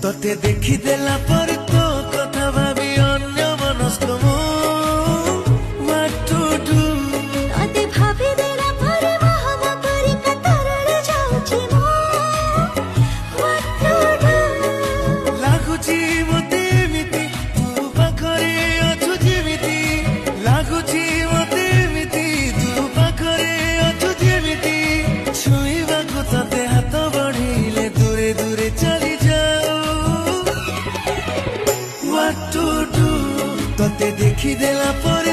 तोते देखी देला पर तो कथा भाबी अन्य मनस्क मु what to do तोते भाबी देला पर महमा करी कतरले जाउची मु what to do लागुची मते मिति तू पाखरे अछु जेमिति लागुची मते मिति तू पाखरे अछु जेमिति छुईबाकु तोते हाथ बढ़िले दूरे दूरे चली what to do तोते देखी देला पर